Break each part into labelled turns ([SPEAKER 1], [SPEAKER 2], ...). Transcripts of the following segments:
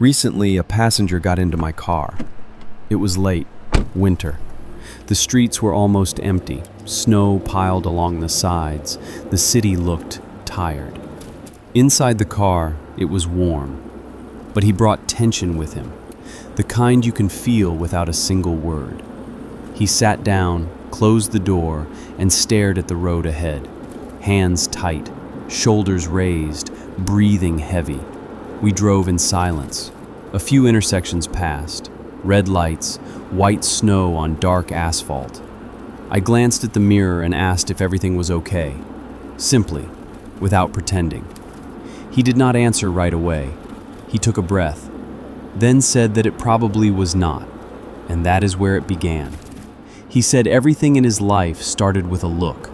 [SPEAKER 1] Recently, a passenger got into my car. It was late, winter. The streets were almost empty, snow piled along the sides. The city looked tired. Inside the car, it was warm, but he brought tension with him, the kind you can feel without a single word. He sat down, closed the door, and stared at the road ahead, hands tight, shoulders raised, breathing heavy. We drove in silence. A few intersections passed, red lights, white snow on dark asphalt. I glanced at the mirror and asked if everything was okay, simply, without pretending. He did not answer right away. He took a breath, then said that it probably was not, and that is where it began. He said everything in his life started with a look,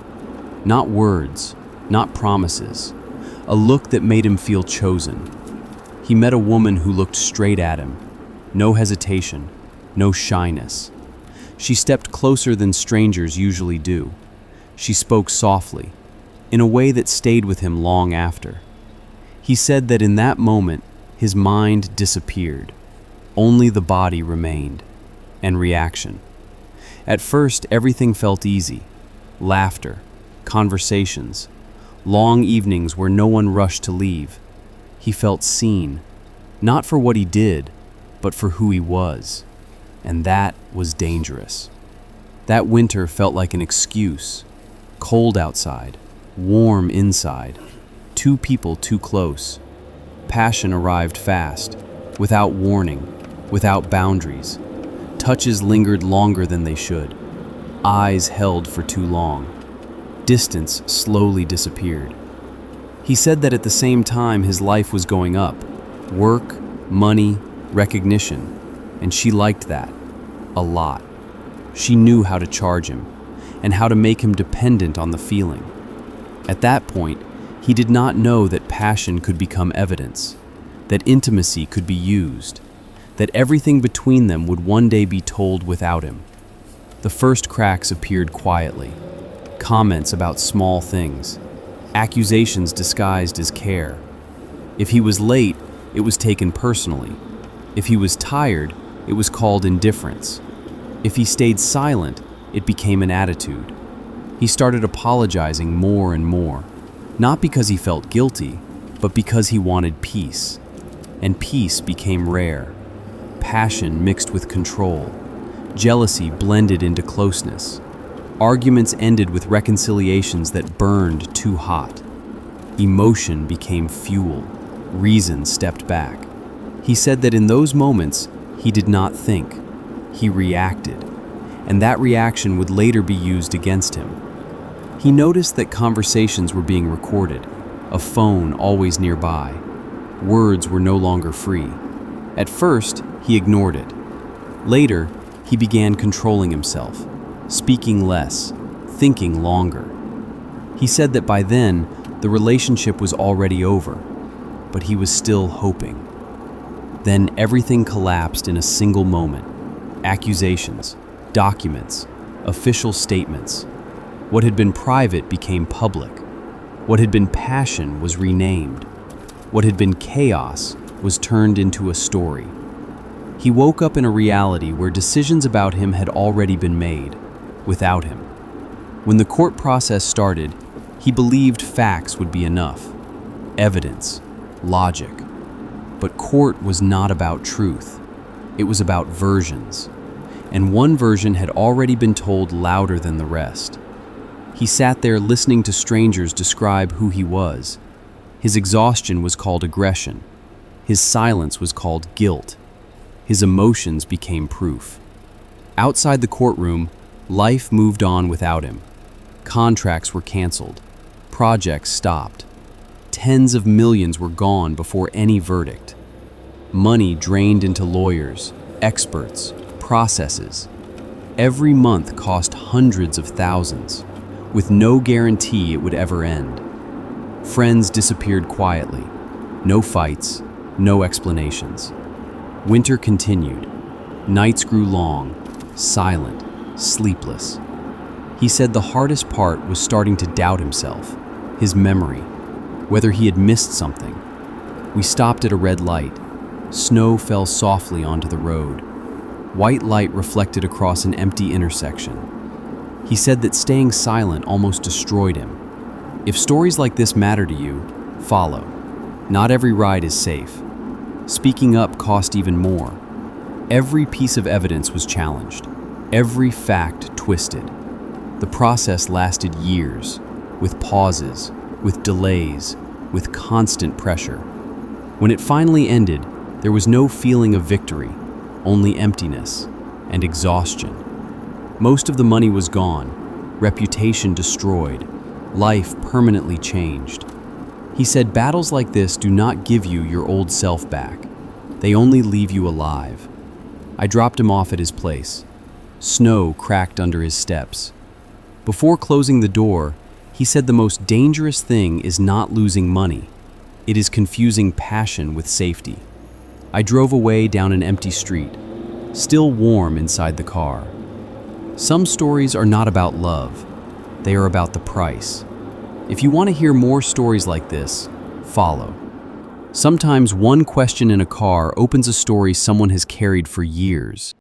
[SPEAKER 1] not words, not promises, a look that made him feel chosen. He met a woman who looked straight at him, no hesitation, no shyness. She stepped closer than strangers usually do. She spoke softly, in a way that stayed with him long after. He said that in that moment, his mind disappeared. Only the body remained, and reaction. At first, everything felt easy. Laughter, conversations, long evenings where no one rushed to leave. He felt seen, not for what he did, but for who he was. And that was dangerous. That winter felt like an excuse. Cold outside, warm inside. Two people too close. Passion arrived fast, without warning, without boundaries. Touches lingered longer than they should. Eyes held for too long. Distance slowly disappeared. He said that at the same time his life was going up. Work, money, recognition. And she liked that. A lot. She knew how to charge him, and how to make him dependent on the feeling. At that point, he did not know that passion could become evidence, that intimacy could be used, that everything between them would one day be told without him. The first cracks appeared quietly. Comments about small things. Accusations disguised as care. If he was late, it was taken personally. If he was tired, it was called indifference. If he stayed silent, it became an attitude. He started apologizing more and more, not because he felt guilty, but because he wanted peace. And peace became rare. Passion mixed with control. Jealousy blended into closeness. Arguments ended with reconciliations that burned too hot. Emotion became fuel. Reason stepped back. He said that in those moments, he did not think. He reacted, and that reaction would later be used against him. He noticed that conversations were being recorded, a phone always nearby. Words were no longer free. At first, he ignored it. Later, he began controlling himself, speaking less, thinking longer. He said that by then, the relationship was already over, but he was still hoping. Then everything collapsed in a single moment. Accusations, documents, official statements. What had been private became public. What had been passion was renamed. What had been chaos was turned into a story. He woke up in a reality where decisions about him had already been made, without him. When the court process started, he believed facts would be enough. Evidence, logic. But court was not about truth. It was about versions. And one version had already been told louder than the rest. He sat there listening to strangers describe who he was. His exhaustion was called aggression. His silence was called guilt. His emotions became proof. Outside the courtroom, life moved on without him. Contracts were canceled. Projects stopped. Tens of millions were gone before any verdict. Money drained into lawyers, experts, processes. Every month cost hundreds of thousands, with no guarantee it would ever end. Friends disappeared quietly. No fights, no explanations. Winter continued. Nights grew long, silent, sleepless. He said the hardest part was starting to doubt himself, his memory, whether he had missed something. We stopped at a red light. Snow fell softly onto the road. White light reflected across an empty intersection. He said that staying silent almost destroyed him. If stories like this matter to you, follow. Not every ride is safe. Speaking up cost even more. Every piece of evidence was challenged. Every fact twisted. The process lasted years, with pauses, with delays, with constant pressure. When it finally ended, there was no feeling of victory, only emptiness and exhaustion. Most of the money was gone, reputation destroyed, life permanently changed. He said battles like this do not give you your old self back. They only leave you alive. I dropped him off at his place. Snow cracked under his steps. Before closing the door, he said the most dangerous thing is not losing money. It is confusing passion with safety. I drove away down an empty street, still warm inside the car. Some stories are not about love. They are about the price. If you want to hear more stories like this, follow. Sometimes one question in a car opens a story someone has carried for years.